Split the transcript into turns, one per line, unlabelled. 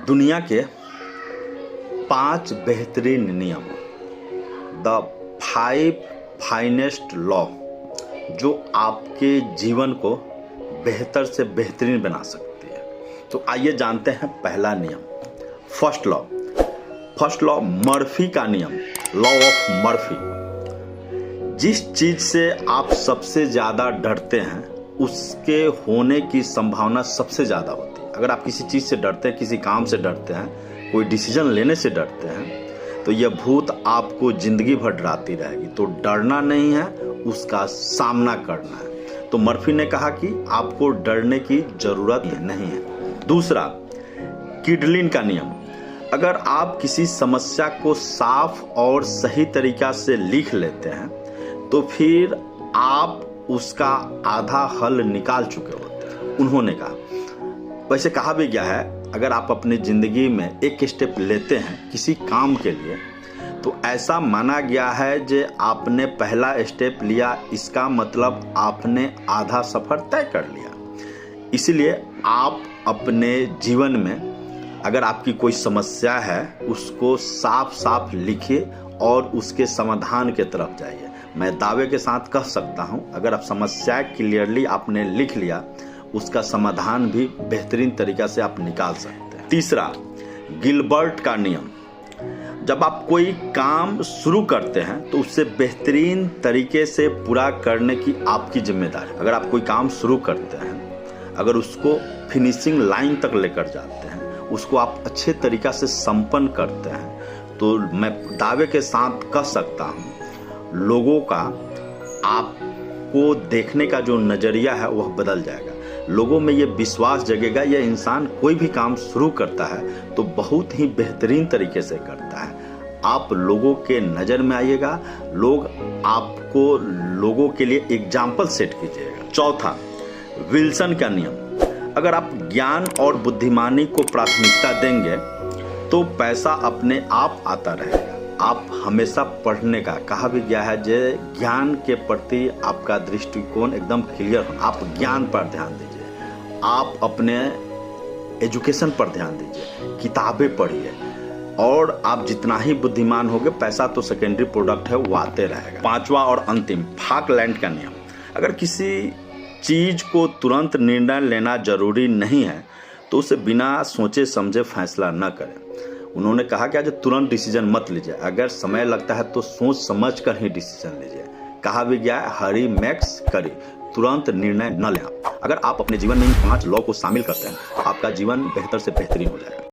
दुनिया के 5 बेहतरीन नियम, द 5 फाइनेस्ट लॉ जो आपके जीवन को बेहतर से बेहतरीन बना सकती है। तो आइए जानते हैं पहला नियम। फर्स्ट लॉ मर्फी का नियम, लॉ ऑफ मर्फी। जिस चीज से आप सबसे ज्यादा डरते हैं उसके होने की संभावना सबसे ज्यादा होती है। अगर आप किसी चीज से डरते हैं, किसी काम से डरते हैं, कोई डिसीजन लेने से डरते हैं, तो यह भूत आपको जिंदगी भर डराती रहेगी। तो डरना नहीं है, उसका सामना करना है। तो मर्फी ने कहा कि आपको डरने की जरूरत नहीं है। दूसरा, किडलिन का नियम। अगर आप किसी समस्या को साफ और सही तरीका से लिख लेते हैं तो फिर आप उसका आधा हल निकाल चुके होते हैं। उन्होंने कहा, वैसे कहा भी गया है, अगर आप अपनी जिंदगी में एक स्टेप लेते हैं किसी काम के लिए तो ऐसा माना गया है कि आपने पहला स्टेप लिया, इसका मतलब आपने आधा सफर तय कर लिया। इसलिए आप अपने जीवन में अगर आपकी कोई समस्या है उसको साफ साफ लिखिए और उसके समाधान के तरफ जाइए। मैं दावे के साथ कह सकता हूं, अगर आप समस्या क्लियरली आपने लिख लिया, उसका समाधान भी बेहतरीन तरीका से आप निकाल सकते हैं। तीसरा, गिलबर्ट का नियम। जब आप कोई काम शुरू करते हैं तो उससे बेहतरीन तरीके से पूरा करने की आपकी जिम्मेदारी। अगर आप कोई काम शुरू करते हैं, अगर उसको फिनिशिंग लाइन तक लेकर जाते हैं, उसको आप अच्छे तरीका से संपन्न करते हैं, तो मैं दावे के साथ कह सकता हूं, लोगों का आपको देखने का जो नजरिया है वह बदल जाएगा। लोगों में ये विश्वास जगेगा, यह इंसान कोई भी काम शुरू करता है तो बहुत ही बेहतरीन तरीके से करता है। आप लोगों के नजर में आइएगा, लोग आपको लोगों के लिए एग्जाम्पल सेट कीजिएगा। चौथा, विल्सन का नियम। अगर आप ज्ञान और बुद्धिमानी को प्राथमिकता देंगे तो पैसा अपने आप आता रहेगा। आप हमेशा पढ़ने का, कहा भी गया है, जे ज्ञान के प्रति आपका दृष्टिकोण एकदम क्लियर हो। आप ज्ञान पर ध्यान दीजिए, आप अपने एजुकेशन पर ध्यान दीजिए, किताबें पढ़िए, और आप जितना ही बुद्धिमान होगे, पैसा तो सेकेंडरी प्रोडक्ट है, वो आते रहेगा। पांचवा और अंतिम, फाकलैंड का नियम। अगर किसी चीज को तुरंत निर्णय लेना जरूरी नहीं है तो उसे बिना सोचे समझे फैसला न करें। उन्होंने कहा कि आज तुरंत डिसीजन मत लीजिए, अगर समय लगता है तो सोच समझ कर ही डिसीजन लीजिए। कहा भी गया है, हरी मैक्स करी, तुरंत निर्णय न लें। अगर आप अपने जीवन में इन 5 लॉ को शामिल करते हैं, आपका जीवन बेहतर से बेहतरीन हो जाएगा।